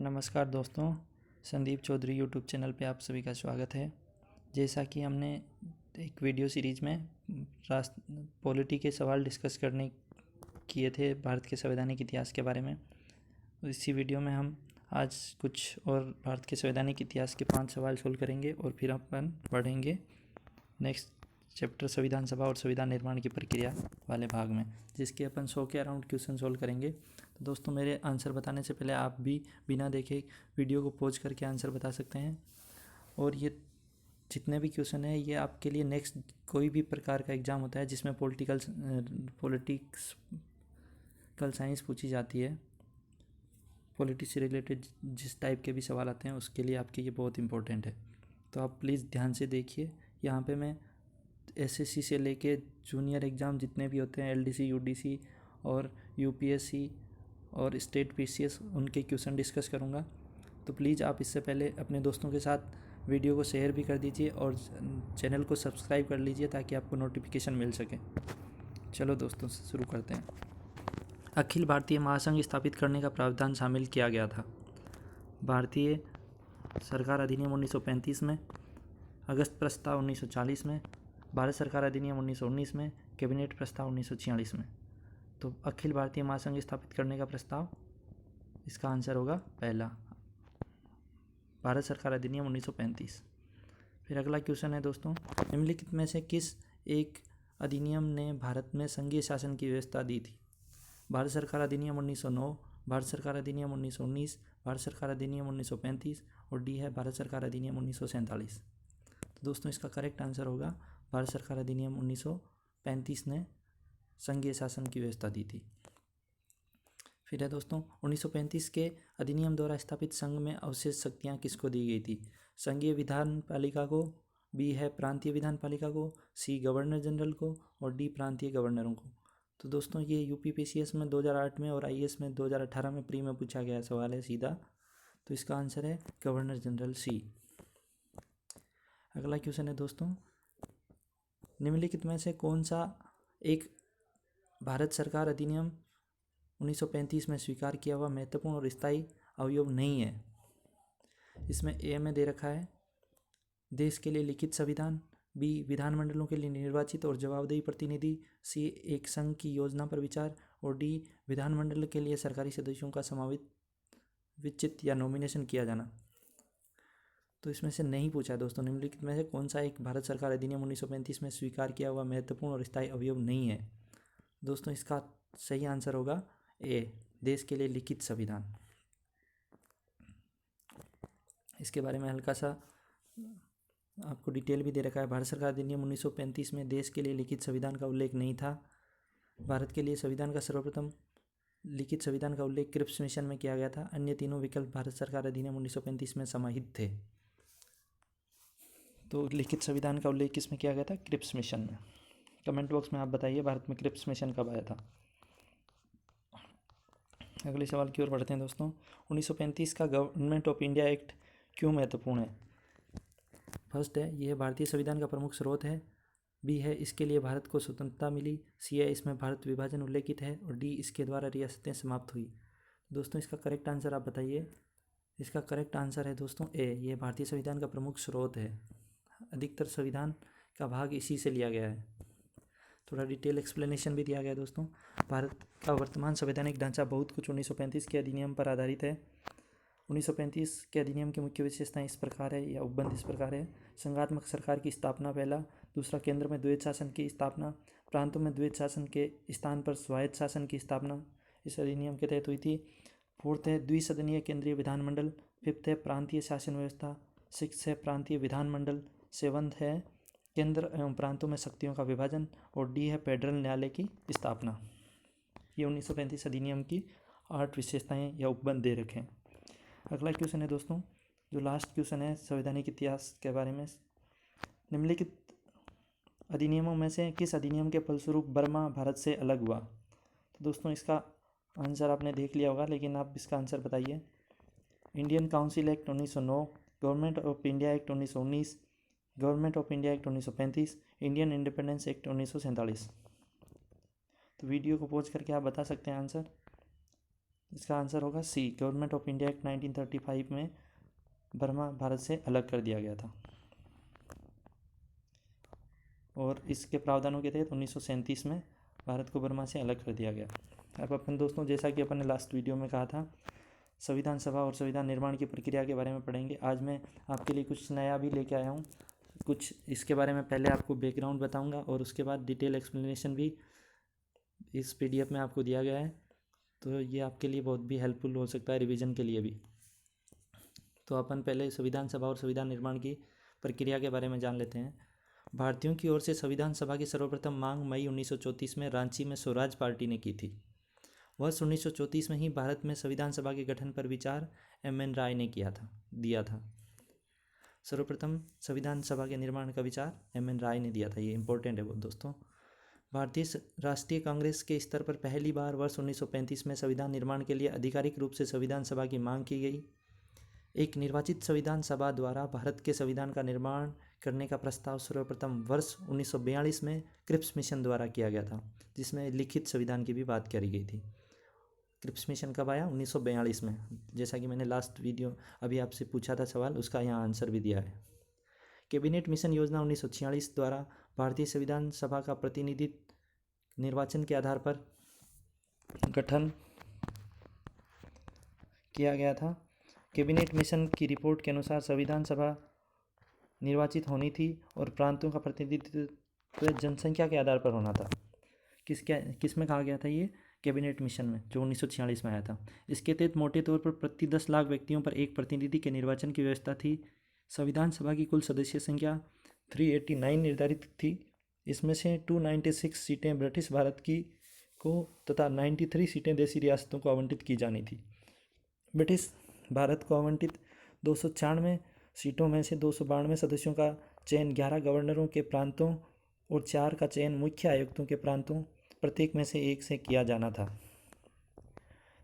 नमस्कार दोस्तों, Sandeep Chaudhary YouTube channel पे आप सभी का स्वागत है। जैसा कि हमने एक वीडियो सीरीज़ में पॉलिटी के सवाल डिस्कस करने किए थे भारत के संवैधानिक इतिहास के बारे में, इसी वीडियो में हम आज कुछ और भारत के संवैधानिक इतिहास के 5 सवाल सोल्व करेंगे और फिर अपन बढ़ेंगे नेक्स्ट चैप्टर संविधान सभा और संविधान निर्माण की प्रक्रिया वाले भाग में, जिसके अपन 100 के अराउंड क्वेश्चन सोल्व करेंगे। तो दोस्तों, मेरे आंसर बताने से पहले आप भी बिना देखे वीडियो को पॉज करके आंसर बता सकते हैं। और ये जितने भी क्वेश्चन हैं ये आपके लिए नेक्स्ट कोई भी प्रकार का एग्ज़ाम होता है जिसमें पॉलिटिकल साइंस पूछी जाती है, पॉलिटिक्स से रिलेटेड जिस टाइप के भी सवाल आते हैं उसके लिए आपके ये बहुत इंपॉर्टेंट है। तो आप प्लीज़ ध्यान से देखिए। यहाँ पे मैं एसएससी से लेके जूनियर एग्ज़ाम जितने भी होते हैं, एलडीसी, यूडीसी और यूपीएससी और स्टेट पीसीएस, उनके क्वेश्चन डिस्कस करूँगा। तो प्लीज़ आप इससे पहले अपने दोस्तों के साथ वीडियो को शेयर भी कर दीजिए और चैनल को सब्सक्राइब कर लीजिए ताकि आपको नोटिफिकेशन मिल सके। चलो दोस्तों, शुरू करते हैं। अखिल भारतीय महासंघ स्थापित करने का प्रावधान शामिल किया गया था। भारतीय सरकार अधिनियम 1935 में, अगस्त प्रस्ताव 1940 में, भारत सरकार अधिनियम 1919 में, कैबिनेट प्रस्ताव 1946 में। तो अखिल भारतीय महासंघ स्थापित करने का प्रस्ताव, इसका आंसर होगा पहला, भारत सरकार अधिनियम 1935। फिर अगला क्वेश्चन है दोस्तों, निम्नलिखित में से किस एक अधिनियम ने भारत में संघीय शासन की व्यवस्था दी थी? भारत सरकार अधिनियम 1909, भारत सरकार अधिनियम 1919, भारत सरकार अधिनियम 1935 और डी है भारत सरकार अधिनियम 1947। तो दोस्तों, इसका करेक्ट आंसर होगा भारत सरकार अधिनियम 1935 ने संघीय शासन की व्यवस्था दी थी। फिर है दोस्तों, 1935 के अधिनियम द्वारा स्थापित संघ में अवशेष शक्तियाँ किसको दी गई थी? संघीय विधान पालिका को, बी है प्रांतीय विधान पालिका को, सी गवर्नर जनरल को और डी प्रांतीय गवर्नरों को। तो दोस्तों, ये यूपीपीसीएस में 2008 में और आईएएस में 2018 में प्री में पूछा गया सवाल है सीधा। तो इसका आंसर है गवर्नर जनरल, सी। अगला क्वेश्चन है दोस्तों, निम्नलिखित में से कौन सा एक भारत सरकार अधिनियम 1935 में स्वीकार किया हुआ महत्वपूर्ण और स्थायी अवयव नहीं है? इसमें ए में दे रखा है देश के लिए लिखित संविधान, बी विधानमंडलों के लिए निर्वाचित और जवाबदेही प्रतिनिधि, सी एक संघ की योजना पर विचार और डी विधानमंडल के लिए सरकारी सदस्यों का समावित विचित या नॉमिनेशन किया जाना। तो इसमें से नहीं पूछा है दोस्तों, निम्नलिखित में से कौन सा एक भारत सरकार अधिनियम 1935 में स्वीकार किया हुआ महत्वपूर्ण और स्थायी अवयव नहीं है? दोस्तों, इसका सही आंसर होगा ए, देश के लिए लिखित संविधान। इसके बारे में हल्का सा आपको डिटेल भी दे रखा है। भारत सरकार अधिनियम 1935 में देश के लिए लिखित संविधान का उल्लेख नहीं था। भारत के लिए संविधान का सर्वप्रथम लिखित संविधान का उल्लेख क्रिप्स मिशन में किया गया था। अन्य तीनों विकल्प भारत सरकार अधिनियम 1935 में समाहित थे। तो लिखित संविधान का उल्लेख किस में किया गया था? क्रिप्स मिशन में। कमेंट बॉक्स में आप बताइए भारत में क्रिप्स मिशन कब आया था। अगले सवाल की ओर बढ़ते हैं दोस्तों, 1935 का गवर्नमेंट ऑफ इंडिया एक्ट क्यों महत्वपूर्ण है? फर्स्ट है, यह भारतीय संविधान का प्रमुख स्रोत है। बी है, इसके लिए भारत को स्वतंत्रता मिली। सी है, इसमें भारत विभाजन उल्लेखित है और डी, इसके द्वारा रियासतें समाप्त हुई। दोस्तों, इसका करेक्ट आंसर आप बताइए। इसका करेक्ट आंसर है दोस्तों ए, यह भारतीय संविधान का प्रमुख स्रोत है। अधिकतर संविधान का भाग इसी से लिया गया है। थोड़ा डिटेल एक्सप्लेनेशन भी दिया गया है दोस्तों। भारत का वर्तमान संवैधानिक ढांचा बहुत कुछ 1935 के अधिनियम पर आधारित है। 1935 के अधिनियम की मुख्य विशेषताएं इस प्रकार है या उपबंध इस प्रकार है। संघात्मक सरकार की स्थापना पहला। दूसरा, केंद्र में द्वैध शासन की स्थापना। प्रांतों में द्वैध शासन के स्थान पर स्वायत्त शासन की स्थापना इस अधिनियम के तहत हुई थी। फोर्थ है, द्विसदनीय केंद्रीय विधानमंडल। फिफ्थ है, प्रांतीय शासन व्यवस्था। सिक्स है, प्रांतीय विधानमंडल। सेवंथ है, केंद्र एवं प्रांतों में शक्तियों का विभाजन और डी है, फेडरल न्यायालय की स्थापना। ये 1935 अधिनियम की 8 विशेषताएं या उपबंध दे रखे हैं। अगला क्वेश्चन है दोस्तों, जो लास्ट क्वेश्चन है संवैधानिक इतिहास के बारे में, निम्नलिखित अधिनियमों में से किस अधिनियम के फलस्वरूप बर्मा भारत से अलग हुआ? तो दोस्तों, इसका आंसर आपने देख लिया होगा, लेकिन आप इसका आंसर बताइए। Indian council act 1909, government of India act 1919, government of India act 1935, Indian independence act 1947। तो वीडियो को पॉज करके आप बता सकते हैं आंसर। इसका आंसर होगा सी, गवर्नमेंट ऑफ इंडिया एक्ट 1935 में बर्मा भारत से अलग कर दिया गया था और इसके प्रावधानों के तहत 1937 में भारत को बर्मा से अलग कर दिया गया। अब अपन दोस्तों, जैसा कि अपन ने लास्ट वीडियो में कहा था, संविधान सभा और संविधान निर्माण की प्रक्रिया के बारे में पढ़ेंगे। आज मैं आपके लिए कुछ नया भी लेके आया हूँ। कुछ इसके बारे में पहले आपको बैकग्राउंड बताऊंगा और उसके बाद डिटेल एक्सप्लेनेशन भी इस PDF में आपको दिया गया है, तो ये आपके लिए बहुत भी हेल्पफुल हो सकता है रिवीजन के लिए भी। तो अपन पहले संविधान सभा और संविधान निर्माण की प्रक्रिया के बारे में जान लेते हैं। भारतीयों की ओर से संविधान सभा की सर्वप्रथम मांग मई 1934 में रांची में स्वराज पार्टी ने की थी। वर्ष 1934 में ही भारत में संविधान सभा के गठन पर विचार MN राय ने दिया था। सर्वप्रथम संविधान सभा के निर्माण का विचार MN राय ने दिया था। ये इंपॉर्टेंट है बहुत दोस्तों। भारतीय राष्ट्रीय कांग्रेस के स्तर पर पहली बार वर्ष 1935 में संविधान निर्माण के लिए आधिकारिक रूप से संविधान सभा की मांग की गई। एक निर्वाचित संविधान सभा द्वारा भारत के संविधान का निर्माण करने का प्रस्ताव सर्वप्रथम वर्ष 1942 में क्रिप्स मिशन द्वारा किया गया था, जिसमें लिखित संविधान की भी बात करी गई थी। क्रिप्स मिशन कब आया? 1942 में। जैसा कि मैंने लास्ट वीडियो अभी आपसे पूछा था सवाल, उसका यहाँ आंसर भी दिया है। कैबिनेट मिशन योजना 1946 द्वारा भारतीय संविधान सभा का प्रतिनिधित्व निर्वाचन के आधार पर गठन किया गया था। कैबिनेट मिशन की रिपोर्ट के अनुसार संविधान सभा निर्वाचित होनी थी और प्रांतों का प्रतिनिधित्व जनसंख्या के आधार पर होना था। किस में कहा गया था ये? कैबिनेट मिशन में, जो 1946 में आया था। इसके तहत मोटे तौर पर प्रति 10 लाख व्यक्तियों पर एक प्रतिनिधि के निर्वाचन की व्यवस्था थी। संविधान सभा की कुल सदस्य संख्या 389 निर्धारित थी। इसमें से 296 सीटें ब्रिटिश भारत की को तथा 93 सीटें देशी रियासतों को आवंटित की जानी थी। ब्रिटिश भारत को आवंटित 296 सीटों में से 292 सदस्यों का चयन 11 गवर्नरों के प्रांतों और 4 का चयन मुख्य आयुक्तों के प्रांतों प्रत्येक में से एक से किया जाना था।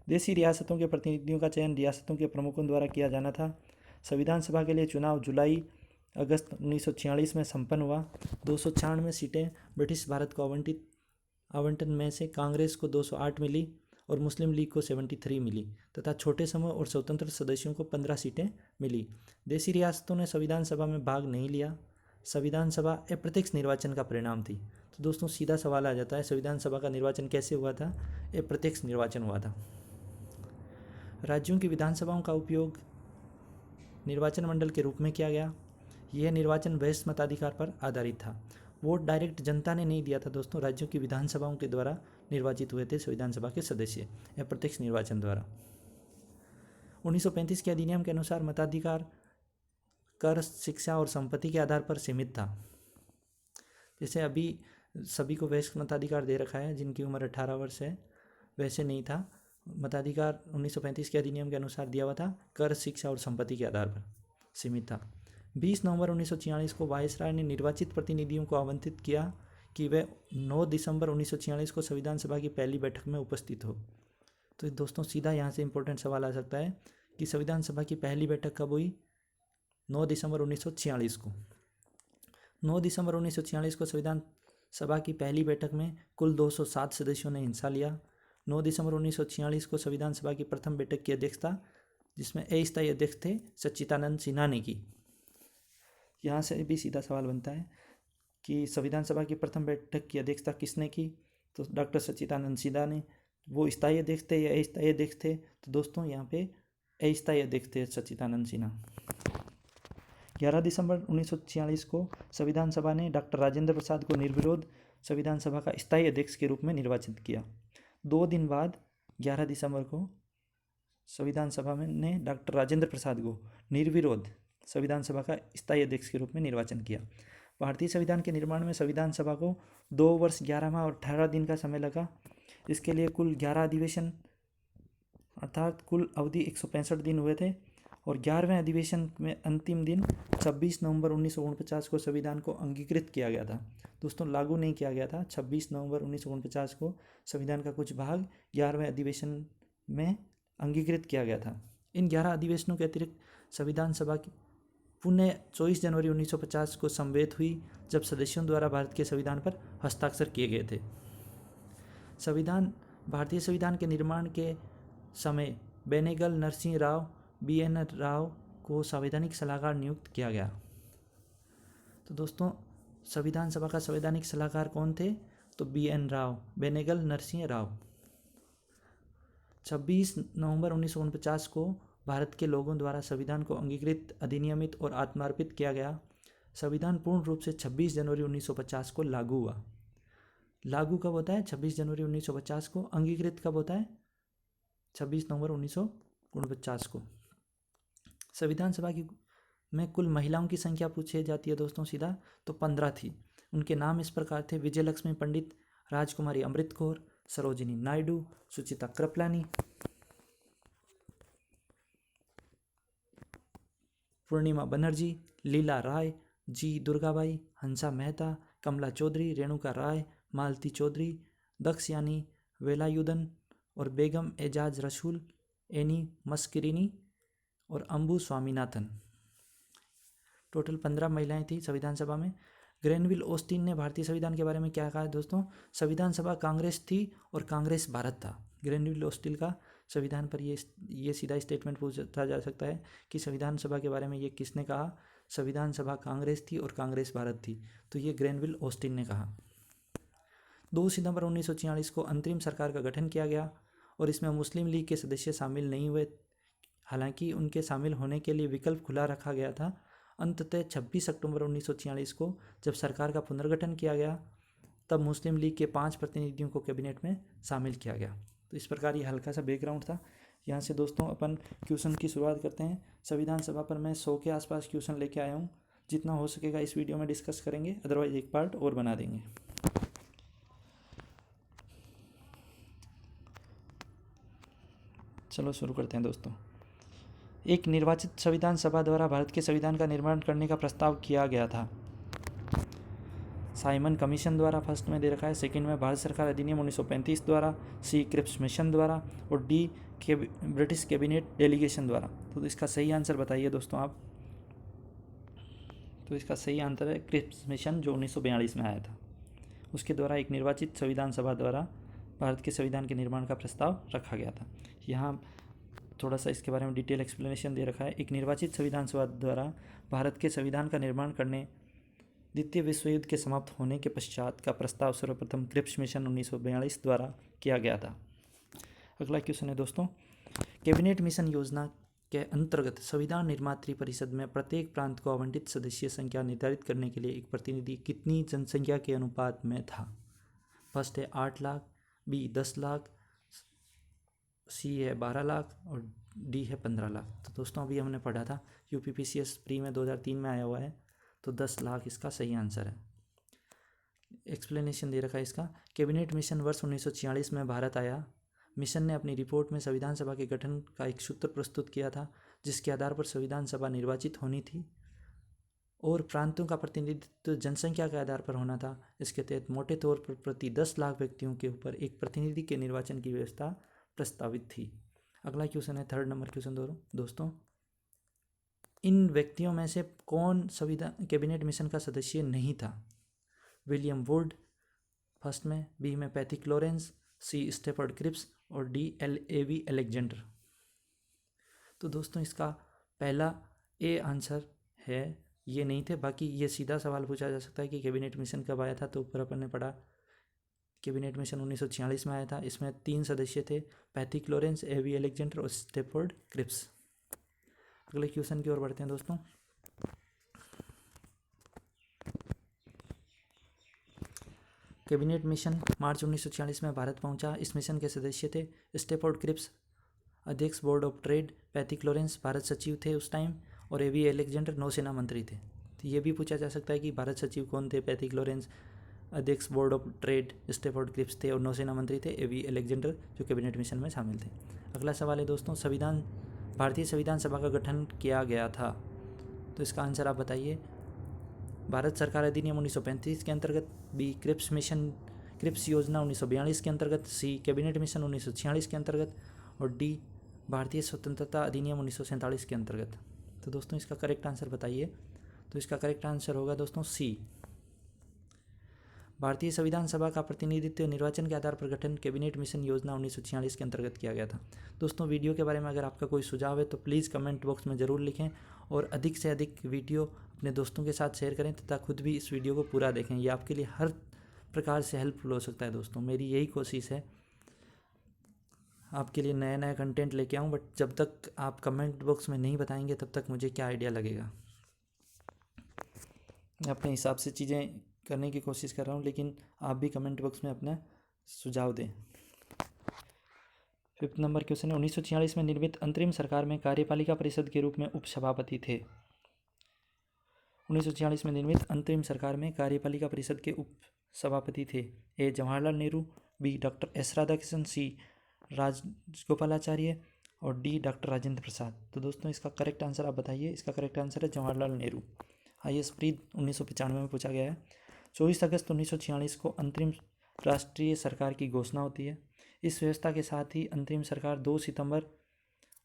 देशी रियासतों के प्रतिनिधियों का चयन रियासतों के प्रमुखों द्वारा किया जाना था। संविधान सभा के लिए चुनाव जुलाई अगस्त 1946 में संपन्न हुआ। 296 सीटें ब्रिटिश भारत को आवंटन में से कांग्रेस को 208 मिली और मुस्लिम लीग को 73 मिली तथा छोटे समूह और स्वतंत्र सदस्यों को 15 सीटें मिली। देशी रियासतों ने संविधान सभा में भाग नहीं लिया। संविधान सभा अप्रत्यक्ष निर्वाचन का परिणाम थी। तो दोस्तों सीधा सवाल आ जाता है, संविधान सभा का निर्वाचन कैसे हुआ था? अप्रत्यक्ष निर्वाचन हुआ था। राज्यों की विधानसभाओं का उपयोग निर्वाचन मंडल के रूप में किया गया। यह निर्वाचन बहिष्ठ मताधिकार पर आधारित था। वोट डायरेक्ट जनता ने नहीं दिया था दोस्तों, राज्यों की विधानसभाओं के द्वारा निर्वाचित हुए थे संविधान सभा के सदस्य अप्रत्यक्ष निर्वाचन द्वारा। 1935 के अधिनियम के अनुसार मताधिकार कर, शिक्षा और संपत्ति के आधार पर सीमित था। जैसे अभी सभी को वयस्क मताधिकार दे रखा है जिनकी उम्र 18 वर्ष है, वैसे नहीं था। मताधिकार 1935 के अधिनियम के अनुसार दिया हुआ था, कर, शिक्षा और संपत्ति के आधार पर सीमित था। 20 नवंबर 1946 को वायसराय ने निर्वाचित प्रतिनिधियों को आवंटित किया कि वे 9 दिसंबर 1946 को संविधान सभा की पहली बैठक में उपस्थित हो। तो दोस्तों सीधा यहाँ से इंपॉर्टेंट सवाल आ सकता है कि संविधान सभा की पहली बैठक कब हुई? 9 दिसंबर 1946 को। 9 दिसंबर 1946 को संविधान सभा की पहली बैठक में कुल 207 सदस्यों ने हिस्सा लिया। 9 दिसंबर 1946 को संविधान सभा की प्रथम बैठक की अध्यक्षता, जिसमें अस्थायी अध्यक्ष थे, सच्चिदानंद सिन्हा ने की। यहाँ से भी सीधा सवाल बनता है कि संविधान सभा की प्रथम बैठक की अध्यक्षता किसने की? तो डॉक्टर सच्चिदानंद सिन्हा ने। वो स्थायी अध्यक्ष थे या अस्थायी अध्यक्ष थे? तो दोस्तों यहाँ पे अस्थायी अध्यक्ष थे सच्चिदानंद सिन्हा। 11 दिसंबर 1946 को संविधान सभा ने डॉक्टर राजेंद्र प्रसाद को निर्विरोध संविधान सभा का स्थायी अध्यक्ष के रूप में निर्वाचित किया। 2 दिन बाद 11 दिसंबर को संविधान सभा ने डॉक्टर राजेंद्र प्रसाद को निर्विरोध संविधान सभा का स्थायी अध्यक्ष के रूप में निर्वाचन किया। भारतीय संविधान के निर्माण में संविधान सभा को 2 वर्ष 11 माह और 18 दिन का समय लगा। इसके लिए कुल 11 अधिवेशन अर्थात कुल अवधि 165 दिन हुए थे और 11वें अधिवेशन में अंतिम दिन 26 नवंबर 1949 को संविधान को अंगीकृत किया गया था। दोस्तों लागू नहीं किया गया था। 26 नवंबर 1949 को संविधान का कुछ भाग 11वें अधिवेशन में अंगीकृत किया गया था। इन 11 अधिवेशनों के अतिरिक्त संविधान सभा की पुनः 24 जनवरी 1950 को समवेत हुई, जब सदस्यों द्वारा भारत के संविधान पर हस्ताक्षर किए गए थे। भारतीय संविधान के निर्माण के समय बेनेगल नरसिंह राव BN राव को संवैधानिक सलाहकार नियुक्त किया गया। तो दोस्तों संविधान सभा का संवैधानिक सलाहकार कौन थे? तो BN राव, बेनेगल नरसिंह राव। 26 नवंबर 1949 को भारत के लोगों द्वारा संविधान को अंगीकृत, अधिनियमित और आत्मार्पित किया गया। संविधान पूर्ण रूप से 26 जनवरी 1950 को लागू हुआ। लागू कब होता है? 26 जनवरी 1950 को। अंगीकृत कब होता है? 26 नवंबर 1949 को। संविधान सभा की में कुल महिलाओं की संख्या पूछी जाती है दोस्तों सीधा, तो 15 थी। उनके नाम इस प्रकार थे: विजयलक्ष्मी पंडित, राजकुमारी अमृत कौर, सरोजिनी नायडू, सुचिता कृपलानी, पूर्णिमा बनर्जी, लीला राय, जी दुर्गाबाई, हंसा मेहता, कमला चौधरी, रेणुका राय, मालती चौधरी, दक्षयानी वेलायुधन और बेगम एजाज रसूल, एनी मस्किरिनी और अंबु स्वामीनाथन। टोटल 15 महिलाएं थी संविधान सभा में। ग्रेनविल ऑस्टिन ने भारतीय संविधान के बारे में क्या कहा है दोस्तों? संविधान सभा कांग्रेस थी और कांग्रेस भारत था। ग्रेनविल ऑस्टिन का संविधान पर ये सीधा स्टेटमेंट पूछा जा सकता है कि संविधान सभा के बारे में ये किसने कहा? संविधान सभा कांग्रेस थी और कांग्रेस भारत थी, तो ये ग्रेनविल ऑस्टिन ने कहा। 2 सितंबर 1946 को अंतरिम सरकार का गठन किया गया और इसमें मुस्लिम लीग के सदस्य शामिल नहीं हुए, हालांकि उनके शामिल होने के लिए विकल्प खुला रखा गया था। अंततः 26 अक्टूबर 1946 को जब सरकार का पुनर्गठन किया गया, तब मुस्लिम लीग के 5 प्रतिनिधियों को कैबिनेट में शामिल किया गया। तो इस प्रकार ये हल्का सा बैकग्राउंड था। यहाँ से दोस्तों अपन क्वेश्चन की शुरुआत करते हैं। संविधान सभा पर मैं 100 के आसपास क्वेश्चन लेके आया हूँ। जितना हो सकेगा इस वीडियो में डिस्कस करेंगे, अदरवाइज एक पार्ट और बना देंगे। चलो शुरू करते हैं दोस्तों। एक निर्वाचित संविधान सभा द्वारा भारत के संविधान का निर्माण करने का प्रस्ताव किया गया था। साइमन कमीशन द्वारा फर्स्ट में दे रखा है, सेकंड में भारत सरकार अधिनियम 1935 द्वारा, सी क्रिप्स मिशन द्वारा और डी ब्रिटिश कैबिनेट डेलीगेशन द्वारा। तो इसका सही आंसर बताइए दोस्तों आप। तो इसका सही आंसर है क्रिप्स मिशन, जो 1942 में आया था। उसके द्वारा एक निर्वाचित संविधान सभा द्वारा भारत के संविधान के निर्माण का प्रस्ताव रखा गया था। यहाँ थोड़ा सा इसके बारे में डिटेल एक्सप्लेनेशन दे रखा है। एक निर्वाचित संविधान सभा द्वारा भारत के संविधान का निर्माण करने द्वितीय विश्व युद्ध के समाप्त होने के पश्चात का प्रस्ताव सर्वप्रथम क्रिप्स मिशन 1942 द्वारा किया गया था। अगला क्वेश्चन है दोस्तों, कैबिनेट मिशन योजना के अंतर्गत संविधान निर्मात्री परिषद में प्रत्येक प्रांत को आवंटित सदस्य संख्या निर्धारित करने के लिए एक प्रतिनिधि कितनी जनसंख्या के अनुपात में था? फर्स्ट है 8 लाख, बी 10 लाख, सी है 12 लाख और डी है 15 लाख। तो दोस्तों अभी हमने पढ़ा था, UPPCS प्री में 2003 में आया हुआ है, तो 10 लाख इसका सही आंसर है। एक्सप्लेनेशन दे रखा है इसका। कैबिनेट मिशन वर्ष 1946 में भारत आया। मिशन ने अपनी रिपोर्ट में संविधान सभा के गठन का एक सूत्र प्रस्तुत किया था, जिसके आधार पर संविधान सभा निर्वाचित होनी थी और प्रांतों का प्रतिनिधित्व जनसंख्या के आधार पर होना था। इसके तहत मोटे तौर पर प्रति 10 लाख व्यक्तियों के ऊपर एक प्रतिनिधि के निर्वाचन की व्यवस्था प्रस्तावित थी। अगला क्वेश्चन है, थर्ड नंबर क्वेश्चन दोस्तों, इन व्यक्तियों में से कौन संविधान कैबिनेट मिशन का सदस्य नहीं था? विलियम वुड फर्स्ट में, बी में पैथिक लॉरेंस, सी स्टेफर्ड क्रिप्स और डी A.V. अलेक्जेंडर। तो दोस्तों इसका पहला ए आंसर है, ये नहीं थे। बाकी ये सीधा सवाल पूछा जा सकता है कि कैबिनेट मिशन कब आया था, तो ऊपर अपन ने पढ़ा कैबिनेट मिशन 1946 में आया था। इसमें 3 सदस्य थे, पैथिक लॉरेंस, A.V. अलेक्जेंडर और स्टेफर्ड क्रिप्स। अगले क्वेश्चन की ओर बढ़ते हैं दोस्तों। कैबिनेट मिशन मार्च 1946 में भारत पहुंचा। इस मिशन के सदस्य थे स्टेफर्ड क्रिप्स, अध्यक्ष board of trade, Pethick Lawrence Bharat सचिव थे उस टाइम, और A.V. अलेक्जेंडर नौसेना मंत्री थे। तो ये भी पूछा जा सकता है कि भारत सचिव कौन थे? पैथिक लॉरेंस, अध्यक्ष board of trade Stafford Cripps थे और नौसेना मंत्री थे A.V. अलेक्जेंडर, जो कैबिनेट मिशन में शामिल थे। अगला सवाल है दोस्तों, भारतीय संविधान सभा का गठन किया गया था, तो इसका आंसर आप बताइए। भारत सरकार अधिनियम 1935 के अंतर्गत, बी क्रिप्स योजना 1942 के अंतर्गत, सी कैबिनेट मिशन 1946 के अंतर्गत और डी भारतीय स्वतंत्रता अधिनियम 1947 के अंतर्गत। तो दोस्तों इसका करेक्ट आंसर बताइए। तो इसका करेक्ट आंसर होगा दोस्तों सी। भारतीय संविधान सभा का प्रतिनिधित्व निर्वाचन के आधार पर गठन कैबिनेट मिशन योजना 1946 के अंतर्गत किया गया था। दोस्तों, वीडियो के बारे में अगर आपका कोई सुझाव है तो प्लीज़ कमेंट बॉक्स में ज़रूर लिखें और अधिक से अधिक वीडियो अपने दोस्तों के साथ शेयर करें तथा खुद भी इस वीडियो को पूरा देखें। ये आपके लिए हर प्रकार से हेल्पफुल हो सकता है। दोस्तों, मेरी यही कोशिश है आपके लिए नया नया कंटेंट लेके आऊँ, बट जब तक आप कमेंट बॉक्स में नहीं बताएंगे तब तक मुझे क्या आइडिया लगेगा। मैं अपने हिसाब से चीज़ें करने की कोशिश कर रहा हूँ, लेकिन आप भी कमेंट बॉक्स में अपना सुझाव दें। 5 नंबर क्वेश्चन है, 1946 में निर्मित अंतरिम सरकार में कार्यपालिका परिषद के रूप में उपसभापति थे। 1946 में निर्मित अंतरिम सरकार में कार्यपालिका परिषद के उपसभापति थे। A Jawaharlal Nehru, B doctor S Radhakrishnan, C Rajagopalachari और डी डॉक्टर राजेंद्र प्रसाद। तो दोस्तों, इसका करेक्ट आंसर आप बताइए। इसका करेक्ट आंसर है जवाहरलाल नेहरू। IAS प्री 1995 में पूछा गया है। 24 अगस्त 1946 को अंतरिम राष्ट्रीय सरकार की घोषणा होती है। इस व्यवस्था के साथ ही अंतरिम सरकार 2 सितंबर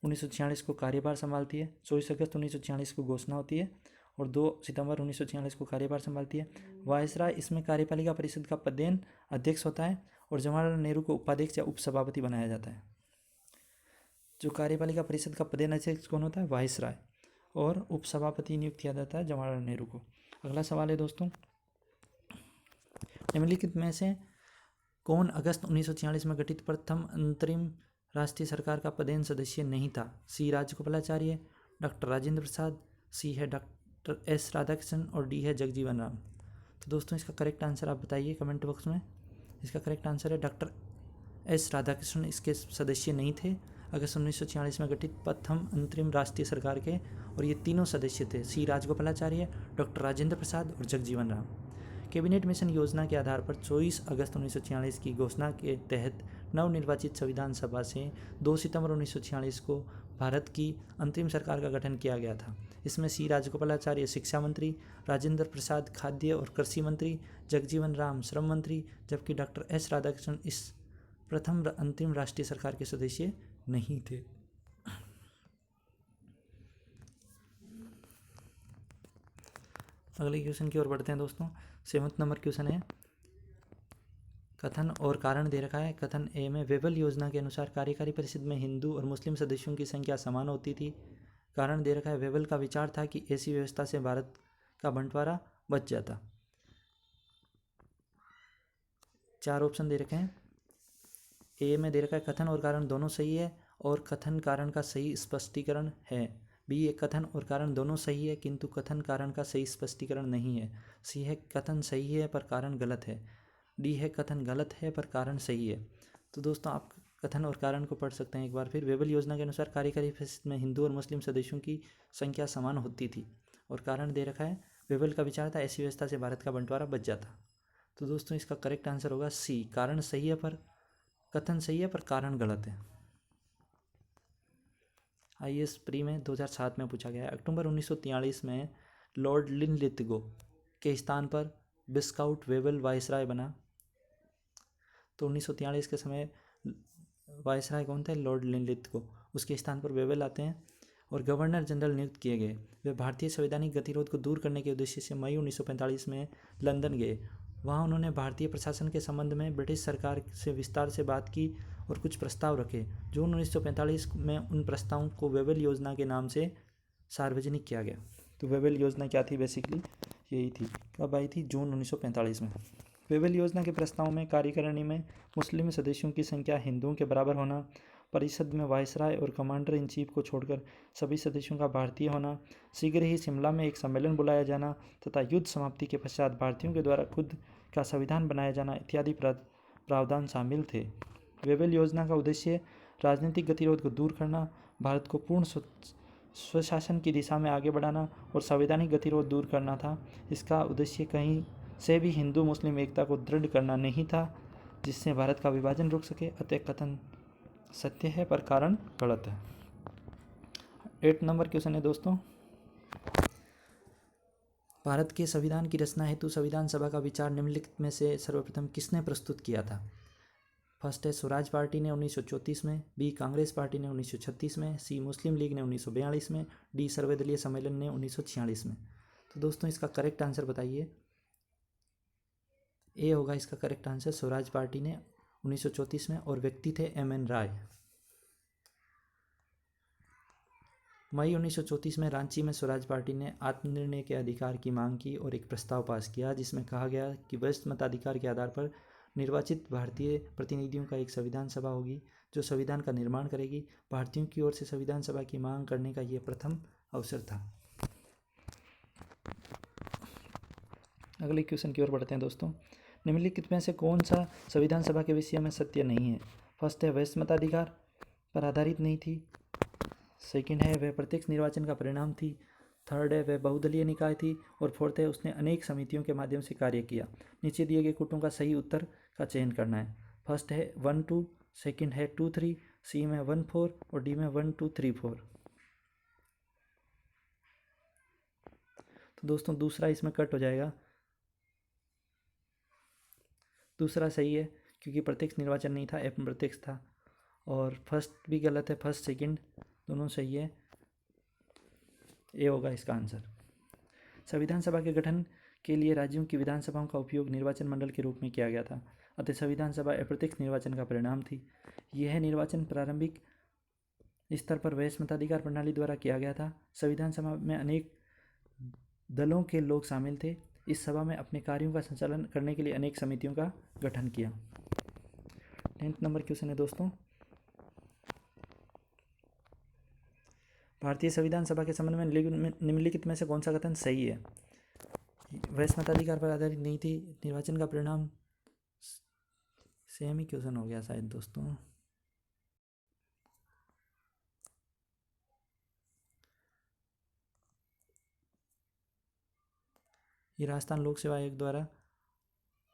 1946 को कार्यभार संभालती है। 24 अगस्त 1946 को घोषणा होती है और 2 सितंबर 1946 को कार्यभार संभालती है। वायसराय इसमें कार्यपालिका परिषद का पदेन अध्यक्ष होता है और जवाहरलाल नेहरू को उपाध्यक्ष या उपसभापति बनाया जाता है। जो कार्यपालिका परिषद का पदेन अध्यक्ष कौन होता है? वायसराय, और उपसभापति नियुक्त किया जाता है जवाहरलाल नेहरू को। अगला सवाल है दोस्तों, निम्नलिखित में से कौन अगस्त 1946 में गठित प्रथम अंतरिम राष्ट्रीय सरकार का पदेन सदस्य नहीं था? सी राजगोपालाचार्य, डॉक्टर राजेंद्र प्रसाद, सी है डॉक्टर एस राधाकृष्णन और डी है जगजीवन राम। तो दोस्तों, इसका करेक्ट आंसर आप बताइए कमेंट बॉक्स में। इसका करेक्ट आंसर है डॉक्टर एस राधाकृष्णन इसके सदस्य नहीं थे अगस्त 1946 में गठित प्रथम अंतरिम राष्ट्रीय सरकार के, और ये तीनों सदस्य थे सी राजगोपालाचार्य, डॉक्टर राजेंद्र प्रसाद और जगजीवन राम। कैबिनेट मिशन योजना के आधार पर 24 अगस्त 1946 की घोषणा के तहत नवनिर्वाचित संविधान सभा से 2 सितंबर 1946 को भारत की अंतरिम सरकार का गठन किया गया था। इसमें सी राजगोपालाचार्य शिक्षा मंत्री, राजेंद्र प्रसाद खाद्य और कृषि मंत्री, जगजीवन राम श्रम मंत्री, जबकि डॉक्टर एस राधाकृष्णन इस प्रथम अंतरिम राष्ट्रीय सरकार के सदस्य नहीं थे। अगले क्वेश्चन की ओर बढ़ते हैं दोस्तों। 7 नंबर क्वेश्चन है, कथन और कारण दे रखा है। कथन ए में वेबल योजना के अनुसार कार्यकारी परिषद में हिंदू और मुस्लिम सदस्यों की संख्या समान होती थी। कारण दे रखा है, वेबल का विचार था कि ऐसी व्यवस्था से भारत का बंटवारा बच जाता। 4 ऑप्शन दे रखे हैं। ए में दे रखा है कथन और कारण दोनों सही है और कथन कारण का सही स्पष्टीकरण है। बी है कथन और कारण दोनों सही है किंतु कथन कारण का सही स्पष्टीकरण नहीं है। सी है कथन सही है पर कारण गलत है। डी है कथन गलत है पर कारण सही है। तो दोस्तों, आप कथन और कारण को पढ़ सकते हैं एक बार फिर। वेबल योजना के अनुसार कार्यकारी परिषद में हिंदू और मुस्लिम सदस्यों की संख्या समान होती थी, और कारण दे रखा है वेबल का विचार था ऐसी व्यवस्था से भारत का बंटवारा बच जाता। तो दोस्तों, इसका करेक्ट आंसर होगा सी, कारण सही है पर कथन सही है पर कारण गलत है। IAS प्री में 2007 में पूछा गया है। अक्टूबर 1943 में लॉर्ड लिनलिथगो के स्थान पर विस्काउट वेबल वायसराय बना। तो 1943 के समय वायसराय कौन थे? Lord Linlithgow. उसके स्थान पर वेबल आते हैं और गवर्नर जनरल नियुक्त किए गए। वे भारतीय संवैधानिक गतिरोध को दूर करने के उद्देश्य से मई 1945 में लंदन गए। वहाँ उन्होंने भारतीय प्रशासन के संबंध में ब्रिटिश सरकार से विस्तार से बात की और कुछ प्रस्ताव रखे। जून 1945 में उन प्रस्तावों को वेबल योजना के नाम से सार्वजनिक किया गया। तो वेबल योजना क्या थी? बेसिकली यही थी। कब आई थी? जून 1945 में। वेबल योजना के प्रस्ताव में कार्यकारिणी में मुस्लिम सदस्यों की संख्या हिंदुओं के बराबर होना, परिषद में वायसराय और कमांडर इन चीफ को छोड़कर सभी सदस्यों का भारतीय होना, शीघ्र ही शिमला में एक सम्मेलन बुलाया जाना तथा युद्ध समाप्ति के पश्चात भारतीयों के द्वारा खुद का संविधान बनाया जाना इत्यादि प्रावधान शामिल थे। वेबल योजना का उद्देश्य राजनीतिक गतिरोध को दूर करना, भारत को पूर्ण स्वशासन की दिशा में आगे बढ़ाना और संवैधानिक गतिरोध दूर करना था। इसका उद्देश्य कहीं से भी हिंदू मुस्लिम एकता को दृढ़ करना नहीं था जिससे भारत का विभाजन रुक सके। अतः कथन सत्य है पर कारण गलत है। 8 नंबर क्वेश्चन है दोस्तों, भारत के संविधान की रचना हेतु संविधान सभा का विचार निम्नलिखित में से सर्वप्रथम किसने प्रस्तुत किया था? फर्स्ट है स्वराज पार्टी ने 1934 में, बी कांग्रेस पार्टी ने 1936 में, सी मुस्लिम लीग ने 1942 में, डी सर्वदलीय सम्मेलन ने 1946 में। तो दोस्तों, इसका करेक्ट आंसर बताइए। ए होगा इसका करेक्ट आंसर, स्वराज पार्टी ने 1934 में, और व्यक्ति थे एम.एन. राय। मई 1934 में रांची में स्वराज पार्टी ने आत्मनिर्णय के अधिकार की मांग की और एक प्रस्ताव पास किया जिसमें कहा गया कि वरिष्ठ मताधिकार के आधार पर निर्वाचित भारतीय प्रतिनिधियों का एक संविधान सभा होगी जो संविधान का निर्माण करेगी। भारतीयों की ओर से संविधान सभा की मांग करने का यह प्रथम अवसर था। अगले क्वेश्चन की ओर बढ़ते हैं दोस्तों। निम्नलिखित में से कौन सा संविधान सभा के विषय में सत्य नहीं है? फर्स्ट है वरिष्ठ मताधिकार पर आधारित नहीं थी। सेकंड है वह प्रत्यक्ष निर्वाचन का परिणाम थी। थर्ड है वह बहुदलीय निकाय थी। और फोर्थ है उसने अनेक समितियों के माध्यम से कार्य किया। नीचे दिए गए कोटों का सही उत्तर का चयन करना है। फर्स्ट है 1 2, सेकंड है 2 3, सी में 1 4 और डी में 1 2 3 4। तो दोस्तों दूसरा इसमें कट हो जाएगा। दूसरा सही है क्योंकि प्रत्यक्ष निर्वाचन नहीं था, एवं प्रत्यक्ष था। और फर्स्ट भी गलत है, फर्स्ट सेकंड दोनों सही है। ए होगा इसका आंसर। संविधान सभा के गठन के लिए राज्यों की विधानसभाओं का उपयोग निर्वाचन मंडल के रूप में किया गया था, अतः संविधान सभा अप्रत्यक्ष निर्वाचन का परिणाम थी। यह निर्वाचन प्रारंभिक स्तर पर वरिष्ठ मताधिकार प्रणाली द्वारा किया गया था। संविधान सभा में अनेक दलों के लोग शामिल थे। इस सभा में अपने कार्यों का संचालन करने के लिए अनेक समितियों का गठन किया। 10th नंबर क्वेश्चन है दोस्तों, भारतीय संविधान सभा के संबंध में निम्नलिखित में से कौन सा कथन सही है? वरिष्ठ मताधिकार पर आधारित नहीं थी, निर्वाचन का परिणाम। सेम ही क्वेश्चन हो गया शायद दोस्तों। ये राजस्थान लोक सेवा आयोग द्वारा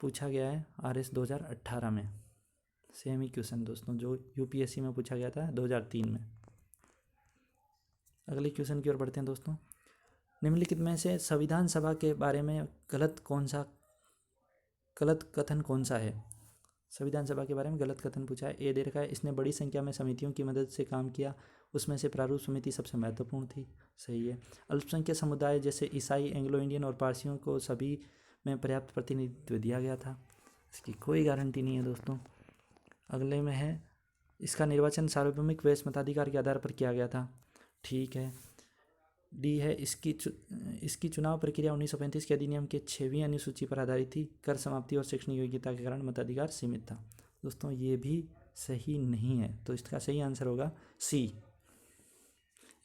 पूछा गया है RS 2018 में। सेम ही क्वेश्चन दोस्तों जो UPSC में पूछा गया था 2003 में। अगले क्वेश्चन की ओर बढ़ते हैं दोस्तों। निम्नलिखित में से संविधान सभा के बारे में गलत कथन कौन सा है? संविधान सभा के बारे में गलत कथन पूछा है। ए दे रखा है इसने बड़ी संख्या में समितियों की मदद से काम किया, उसमें से प्रारूप समिति सबसे महत्वपूर्ण थी। सही है। अल्पसंख्यक समुदाय जैसे ईसाई, एंग्लो इंडियन और पारसियों को सभी में पर्याप्त प्रतिनिधित्व दिया गया था। इसकी कोई गारंटी नहीं है दोस्तों। अगले में है इसका निर्वाचन सार्वभौमिक वरिष्ठ मताधिकार के आधार पर किया गया था। ठीक है। डी है इसकी चुनाव प्रक्रिया 1935 के अधिनियम के 6वीं अनुसूची पर आधारित थी। कर समाप्ति और शैक्षणिक योग्यता के कारण मताधिकार सीमित था। दोस्तों ये भी सही नहीं है, तो इसका सही आंसर होगा सी।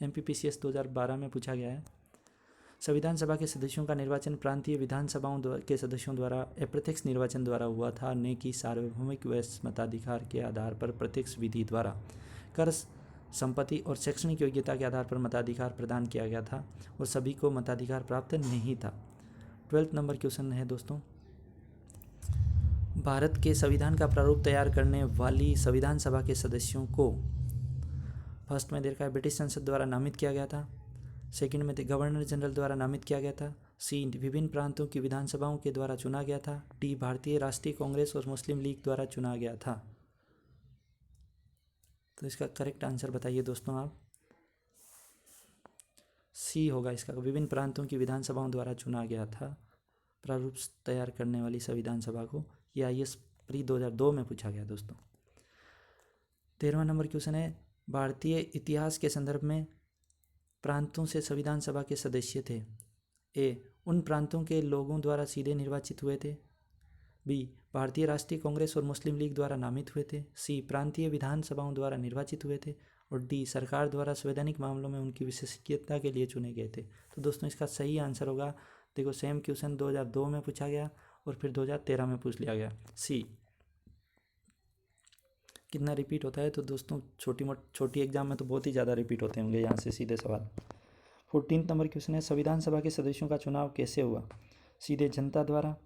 MPPCS 2012 में पूछा गया है। संविधान सभा के सदस्यों का निर्वाचन प्रांतीय विधानसभाओं के सदस्यों द्वारा अप्रत्यक्ष निर्वाचन द्वारा हुआ था, न कि सार्वभौमिक वरिष्ठ मताधिकार के आधार पर प्रत्यक्ष विधि द्वारा। कर संपत्ति और शैक्षणिक योग्यता के आधार पर मताधिकार प्रदान किया गया था और सभी को मताधिकार प्राप्त नहीं था। 12th नंबर क्वेश्चन है दोस्तों, भारत के संविधान का प्रारूप तैयार करने वाली संविधान सभा के सदस्यों को फर्स्ट में देखा है ब्रिटिश संसद द्वारा नामित किया गया था। सेकंड में गवर्नर जनरल द्वारा नामित किया गया था। सी विभिन्न प्रांतों की विधानसभाओं के द्वारा चुना गया था। डी भारतीय राष्ट्रीय कांग्रेस और मुस्लिम लीग द्वारा चुना गया था। तो इसका करेक्ट आंसर बताइए दोस्तों आप। सी होगा इसका, विभिन्न प्रांतों की विधानसभाओं द्वारा चुना गया था प्रारूप तैयार करने वाली संविधान सभा को। यह IAS प्री 2002 में पूछा गया दोस्तों। 13वां नंबर क्वेश्चन है, भारतीय इतिहास के संदर्भ में प्रांतों से संविधान सभा के सदस्य थे। ए उन प्रांतों के लोगों द्वारा सीधे निर्वाचित हुए थे। बी भारतीय राष्ट्रीय कांग्रेस और मुस्लिम लीग द्वारा नामित हुए थे। सी प्रांतीय विधानसभाओं द्वारा निर्वाचित हुए थे। और डी सरकार द्वारा संवैधानिक मामलों में उनकी विशेषज्ञता के लिए चुने गए थे। तो दोस्तों इसका सही आंसर होगा, देखो सेम क्वेश्चन 2002 में पूछा गया और फिर 2013 में पूछ लिया गया। सी कितना रिपीट होता है? तो दोस्तों छोटी एग्जाम में तो बहुत ही ज़्यादा रिपीट होते होंगे यहाँ से सीधे सवाल। 14th नंबर क्वेश्चन है, संविधान सभा के सदस्यों का चुनाव कैसे हुआ? सीधे जनता द्वारा।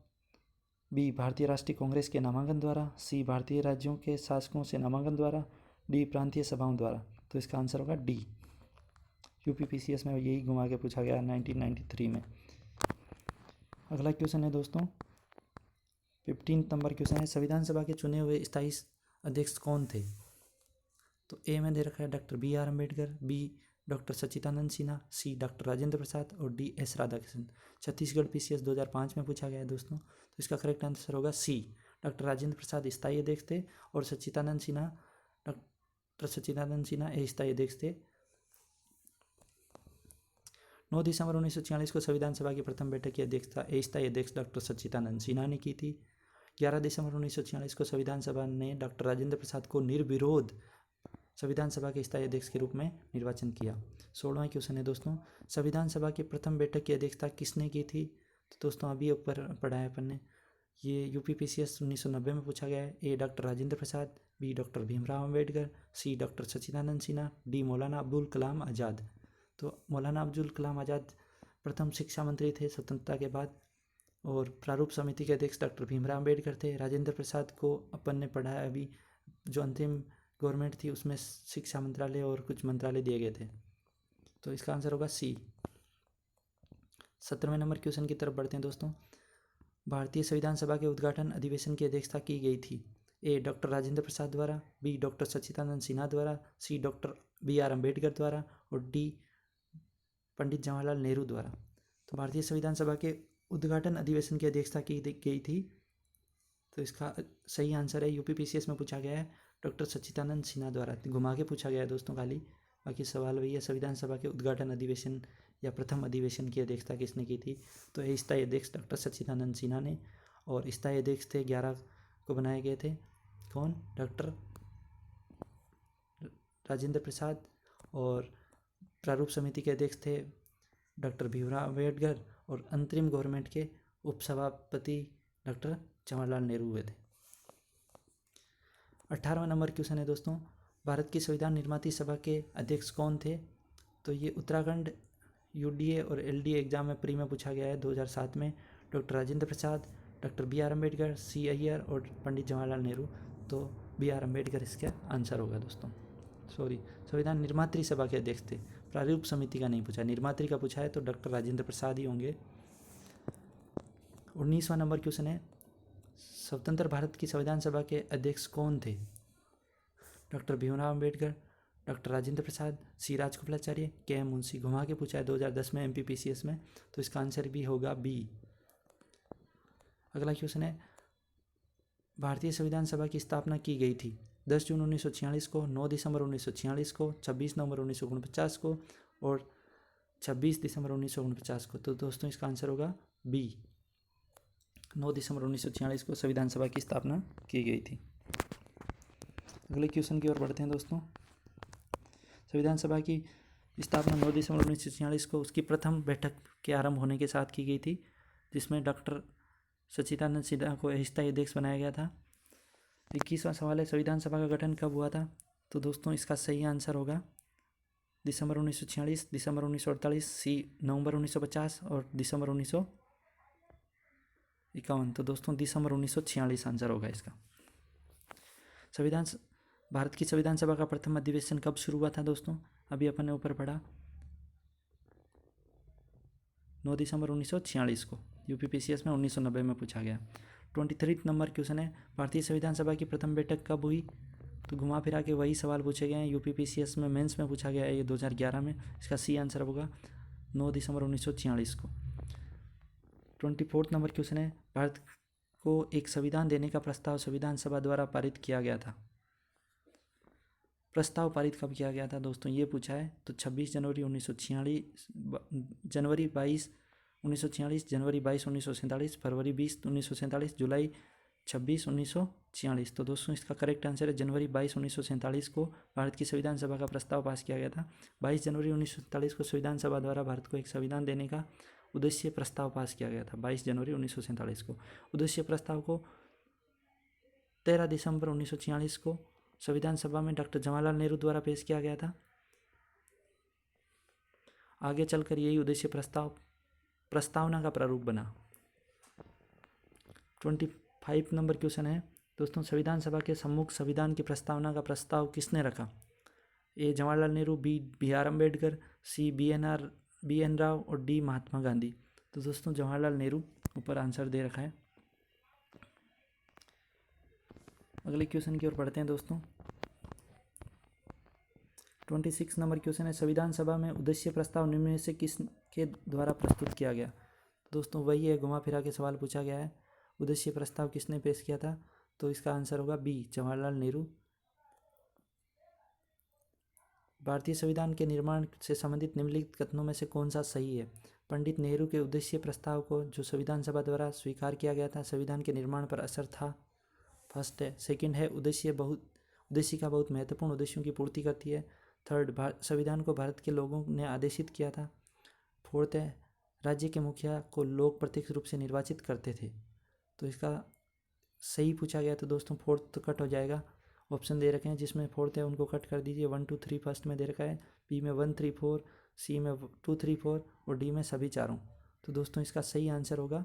बी भारतीय राष्ट्रीय कांग्रेस के नामांकन द्वारा। सी भारतीय राज्यों के शासकों से नामांकन द्वारा। डी प्रांतीय सभाओं द्वारा। तो इसका आंसर होगा डी। UPPCS में यही घुमा के पूछा गया 1993 में। अगला क्वेश्चन है दोस्तों 15th नंबर क्वेश्चन है, संविधान सभा के चुने हुए स्थायी अध्यक्ष कौन थे? तो ए में दे रखा है doctor BR Ambedkar, B doctor Sachchidananda Sinha, C doctor Rajendra Prasad और D S Radhakrishnan. Chhattisgarh PCS 2005 में पूछा गया है दोस्तों, तो इसका करेक्ट आंसर होगा सी, डॉक्टर राजेंद्र प्रसाद स्थायी अध्यक्ष थे और सच्चिदानंद सिन्हा डॉक्टर सच्चिदानंद सिन्हा अस्थायी अध्यक्ष थे। 9 दिसंबर 1946 को संविधान सभा की प्रथम बैठक की अध्यक्षता अस्थायी अध्यक्ष डॉक्टर सच्चिदानंद सिन्हा ने की थी। 11 दिसंबर 1946 को संविधान सभा ने डॉक्टर राजेंद्र प्रसाद को निर्विरोध संविधान सभा के स्थायी अध्यक्ष के रूप में निर्वाचन किया। 16वां क्वेश्चन है दोस्तों, संविधान सभा की प्रथम बैठक की अध्यक्षता किसने की थी? तो दोस्तों अभी ऊपर पढ़ा है अपन ने, ये यूपीपीसीएस 1990 में पूछा गया है। ए डॉक्टर राजेंद्र प्रसाद, बी डॉक्टर भीमराव अम्बेडकर, सी डॉक्टर सच्चिदानंद सिन्हा, डी मौलाना अब्दुल कलाम आज़ाद। तो मौलाना अब्दुल कलाम आज़ाद प्रथम शिक्षा मंत्री थे स्वतंत्रता के बाद, और प्रारूप समिति के अध्यक्ष डॉक्टर भीमराव अम्बेडकर थे। राजेंद्र प्रसाद को अपन ने पढ़ा है अभी, जो अंतिम गवर्नमेंट थी उसमें शिक्षा मंत्रालय और कुछ मंत्रालय दिए गए थे, तो इसका आंसर होगा सी। 17वें नंबर क्वेश्चन की तरफ बढ़ते हैं दोस्तों। भारतीय संविधान सभा के उद्घाटन अधिवेशन की अध्यक्षता की गई थी। ए डॉक्टर राजेंद्र प्रसाद द्वारा, बी डॉक्टर सच्चिदानंद सिन्हा द्वारा, सी डॉक्टर बी आर अम्बेडकर द्वारा और डी पंडित जवाहरलाल नेहरू द्वारा। तो भारतीय संविधान सभा के उद्घाटन अधिवेशन की अध्यक्षता की गई थी, तो इसका सही आंसर है, यूपीपीसीएस में पूछा गया है, डॉक्टर सच्चिदानंद सिन्हा द्वारा। घुमा के पूछा गया है दोस्तों खाली, बाकी सवाल वही है, संविधान सभा के उद्घाटन अधिवेशन या प्रथम अधिवेशन की अध्यक्षता किसने की थी? तो स्थायी अध्यक्ष डॉक्टर सच्चिदानंद सिन्हा ने, और स्थायी अध्यक्ष थे 11 को बनाए गए थे। कौन? डॉक्टर राजेंद्र प्रसाद, और प्रारूप समिति के अध्यक्ष थे डॉक्टर भीमराव अम्बेडकर, और अंतरिम गवर्नमेंट के उपसभापति डॉक्टर जवाहरलाल नेहरू हुए थे। 18वां नंबर क्वेश्चन है दोस्तों, भारत की संविधान निर्माती सभा के अध्यक्ष कौन थे? तो ये उत्तराखंड यूडीए और एलडीए एग्जाम में प्री में पूछा गया है 2007 में। Doctor Rajendra Prasad, doctor B R Ambedkar, C Aiyar और पंडित जवाहरलाल नेहरू। तो बी आर अम्बेडकर इसका आंसर होगा दोस्तों। सॉरी, संविधान निर्मात्री सभा के अध्यक्ष थे, प्रारूप समिति का नहीं पूछा, निर्मात्री का पूछा है तो डॉक्टर राजेंद्र प्रसाद ही होंगे। 19वां नंबर क्वेश्चन है, स्वतंत्र भारत की संविधान सभा के अध्यक्ष कौन थे? डॉक्टर भीमराव अम्बेडकर, डॉक्टर राजेंद्र प्रसाद, सी राजगोपालाचार्य, के एम मुंशी। घुमा के पूछा है 2010 में एमपीपीसीएस में, तो इसका आंसर भी होगा बी। अगला क्वेश्चन है, भारतीय संविधान सभा की स्थापना की गई थी 10 जून 1946 को, 9 दिसंबर 1946 को, 26 नवंबर 1949 को और 26 दिसंबर 1949 को। तो दोस्तों इसका आंसर होगा बी, 9 दिसंबर 1946 को संविधान सभा की स्थापना की गई थी। अगले क्वेश्चन की ओर बढ़ते हैं दोस्तों। संविधान सभा की स्थापना 9 दिसंबर 1946 को उसकी प्रथम बैठक के आरंभ होने के साथ की गई थी, जिसमें डॉक्टर सच्चिदानंद सिन्हा को अस्थायी अध्यक्ष बनाया गया था। 21वां सवाल है, संविधान सभा का गठन कब हुआ था? तो दोस्तों इसका सही आंसर होगा दिसंबर 1946, दिसंबर 1948, सी नवंबर 1950 और दिसंबर 1951। तो दोस्तों दिसंबर 1946 आंसर होगा इसका। भारत की संविधान सभा का प्रथम अधिवेशन कब शुरू हुआ था दोस्तों? अभी अपन ने ऊपर पढ़ा 9 दिसंबर 1946 को, यूपीपीसीएस में 1990 में पूछा गया। 23 नंबर क्वेश्चन है, भारतीय संविधान सभा की प्रथम बैठक कब हुई? तो घुमा फिरा के वही सवाल पूछे गए हैं, यूपीपीसीएस में मेंस में पूछा गया है ये 2011 में। इसका सी आंसर होगा 9 दिसंबर 1946 को। 24 नंबर क्वेश्चन है, भारत को एक संविधान देने का प्रस्ताव संविधान सभा द्वारा पारित किया गया था। प्रस्ताव पारित कब किया गया था दोस्तों, ये पूछा है। तो 26 जनवरी 1946, जनवरी 22 1946, जनवरी 22 1947, फरवरी 20 1947, जुलाई 26 1946। तो दोस्तों इसका करेक्ट आंसर है जनवरी 22 1947 को भारत की संविधान सभा का प्रस्ताव पास किया गया था। 22 जनवरी 1947 को संविधान सभा द्वारा भारत को एक संविधान देने का उद्देश्य प्रस्ताव पास किया गया था, 22 जनवरी 1947 को। उद्देश्य प्रस्ताव को 13 दिसंबर 1946 को संविधान सभा में डॉक्टर जवाहरलाल नेहरू द्वारा पेश किया गया था। आगे चलकर यही उद्देश्य प्रस्तावना का प्रारूप बना। 25 नंबर क्वेश्चन है दोस्तों, संविधान सभा के सम्मुख संविधान की प्रस्तावना का प्रस्ताव किसने रखा? A Jawaharlal Nehru, B R Ambedkar, C B N Rau और डी महात्मा गांधी। तो दोस्तों जवाहरलाल नेहरू ऊपर आंसर दे रखा है। अगले क्वेश्चन की ओर बढ़ते हैं दोस्तों। 26 नंबर क्वेश्चन है, संविधान सभा में उद्देश्य प्रस्ताव निम्न में से किसके द्वारा प्रस्तुत किया गया। दोस्तों वही है, घुमा फिरा के सवाल पूछा गया है। उद्देश्य प्रस्ताव किसने पेश किया था, तो इसका आंसर होगा बी, जवाहरलाल नेहरू। भारतीय संविधान के निर्माण से संबंधित निम्नलिखित कथनों में से कौन सा सही है। पंडित नेहरू के उद्देश्य प्रस्ताव को जो संविधान सभा द्वारा स्वीकार किया गया था, संविधान के निर्माण पर असर था, फर्स्ट है। सेकंड है, उद्देश्य का बहुत महत्वपूर्ण उद्देश्यों की पूर्ति करती है। थर्ड, संविधान को भारत के लोगों ने आदेशित किया था। फोर्थ है, राज्य के मुखिया को लोग प्रत्यक्ष रूप से निर्वाचित करते थे। तो इसका सही पूछा गया तो दोस्तों फोर्थ तो कट हो जाएगा। ऑप्शन दे रखे हैं जिसमें फोर्थ है उनको कट कर दीजिए। 1 2 3 फर्स्ट में दे रखा है, बी में 1 3 4, सी में 2 3 4 और डी में सभी चारों। तो दोस्तों इसका सही आंसर होगा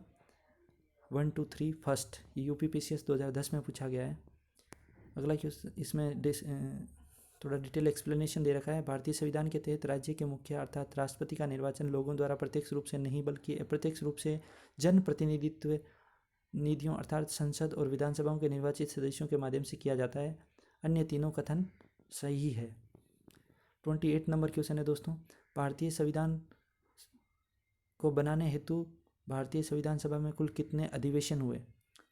1 2 3 फर्स्ट। UPPCS 2010 में पूछा गया है। अगला क्वेश्चन, इसमें थोड़ा डिटेल एक्सप्लेनेशन दे रखा है। भारतीय संविधान के तहत राज्य के मुखिया अर्थात राष्ट्रपति का निर्वाचन लोगों द्वारा प्रत्यक्ष रूप से नहीं बल्कि अप्रत्यक्ष रूप से जनप्रतिनिधित्व निधियों अर्थात संसद और विधानसभाओं के निर्वाचित सदस्यों के माध्यम से किया जाता है। अन्य तीनों कथन सही है। 28 नंबर क्वेश्चन है दोस्तों, भारतीय संविधान को बनाने हेतु भारतीय संविधान सभा में कुल कितने अधिवेशन हुए।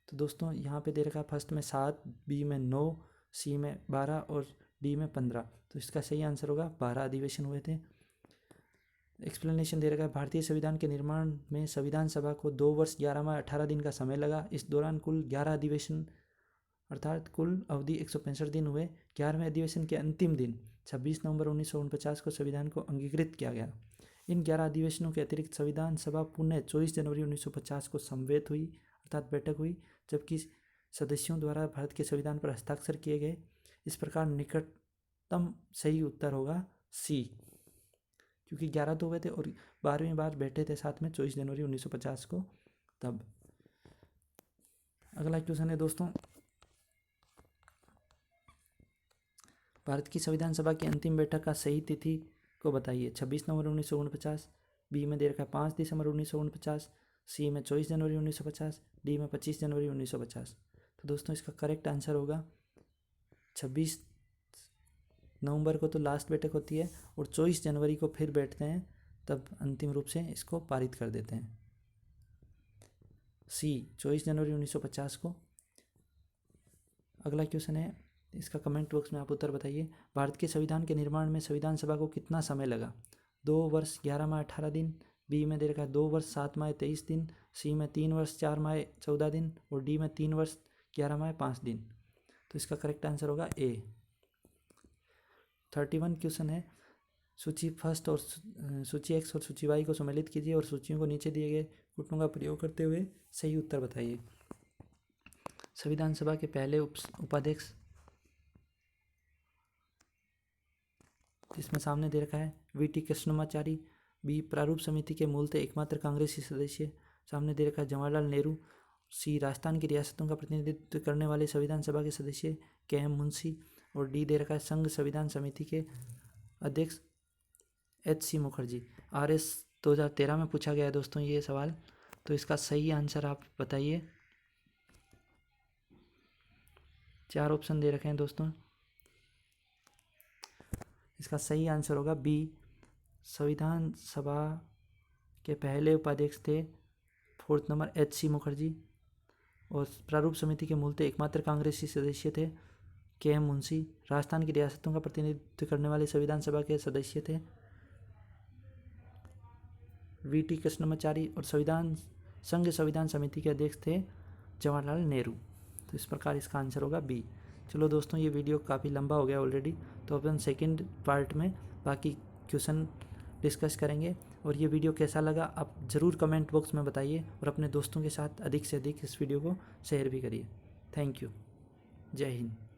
तो दोस्तों यहाँ पे दे रखा है फर्स्ट में 7, बी में 9, सी में 12 और डी में 15। तो इसका सही आंसर होगा 12 अधिवेशन हुए थे। एक्सप्लेनेशन दे रखा है, भारतीय संविधान के निर्माण में संविधान सभा को 2 वर्ष 11 माह 18 दिन का समय लगा। इस दौरान कुल 11 अधिवेशन अर्थात कुल अवधि 165 दिन हुए। 11वें अधिवेशन के अंतिम दिन 26 नवंबर 1949 को संविधान को अंगीकृत किया गया। इन 11 अधिवेशनों के अतिरिक्त संविधान सभा पुनः 24 जनवरी 1950 को समवेत हुई अर्थात बैठक हुई, जबकि सदस्यों द्वारा भारत के संविधान पर हस्ताक्षर किए गए। इस प्रकार निकटतम सही उत्तर होगा सी, क्योंकि 11 तो हुए थे और 12वीं बार बैठे थे साथ में 24 जनवरी 1950 को तब। अगला क्वेश्चन है दोस्तों, भारत की संविधान सभा की अंतिम बैठक का सही तिथि को बताइए। 26 नवंबर 1949, बी में दे रखा है 5 दिसंबर 1949, सी में 24 जनवरी 1950, डी में 25 जनवरी 1950। तो दोस्तों इसका करेक्ट आंसर होगा 26 नवंबर को तो लास्ट बैठक होती है और 24 जनवरी को फिर बैठते हैं, तब अंतिम रूप से इसको पारित कर देते हैं। सी 24 जनवरी 1950 को। अगला क्वेश्चन है, इसका कमेंट बॉक्स में आप उत्तर बताइए। भारत के संविधान के निर्माण में संविधान सभा को कितना समय लगा। 2 वर्ष 11 माह 18 दिन, बी में दे रखा है 2 वर्ष 7 माह 23 दिन, सी में 3 वर्ष 4 माह 14 दिन और डी में 3 वर्ष 11 माह 5 दिन। तो इसका करेक्ट आंसर होगा ए। 31 क्वेश्चन है, सूची फर्स्ट और सूची एक्स और सूची वाई को सम्मिलित कीजिए और सूचियों को नीचे दिए गए घटकों का प्रयोग करते हुए सही उत्तर बताइए। संविधान सभा के पहले उपाध्यक्ष, इसमें सामने दे रखा है VT कृष्णमाचारी। बी प्रारूप समिति के मूलतः एकमात्र कांग्रेसी सदस्य, सामने दे रखा है जवाहरलाल नेहरू। सी राजस्थान की रियासतों का प्रतिनिधित्व करने वाले संविधान सभा के सदस्य KM मुंशी और डी दे रखा है संघ संविधान समिति के अध्यक्ष HC मुखर्जी। RS 2013 में पूछा गया है दोस्तों ये सवाल, तो इसका सही आंसर आप बताइए। 4 ऑप्शन दे रखे हैं दोस्तों, इसका सही आंसर होगा बी, संविधान सभा के पहले उपाध्यक्ष थे 4th नंबर HC मुखर्जी और प्रारूप समिति के मूलतः एकमात्र कांग्रेसी सदस्य थे KM मुंशी। राजस्थान की रियासतों का प्रतिनिधित्व करने वाले संविधान सभा के सदस्य थे VT कृष्णमाचारी और संघ संविधान समिति के अध्यक्ष थे जवाहरलाल नेहरू। तो इस प्रकार इसका आंसर होगा बी। चलो दोस्तों, ये वीडियो काफ़ी लंबा हो गया ऑलरेडी, तो अपन सेकंड पार्ट में बाकी क्वेश्चन डिस्कस करेंगे। और ये वीडियो कैसा लगा आप ज़रूर कमेंट बॉक्स में बताइए और अपने दोस्तों के साथ अधिक से अधिक इस वीडियो को शेयर भी करिए। Thank you. जय हिंद।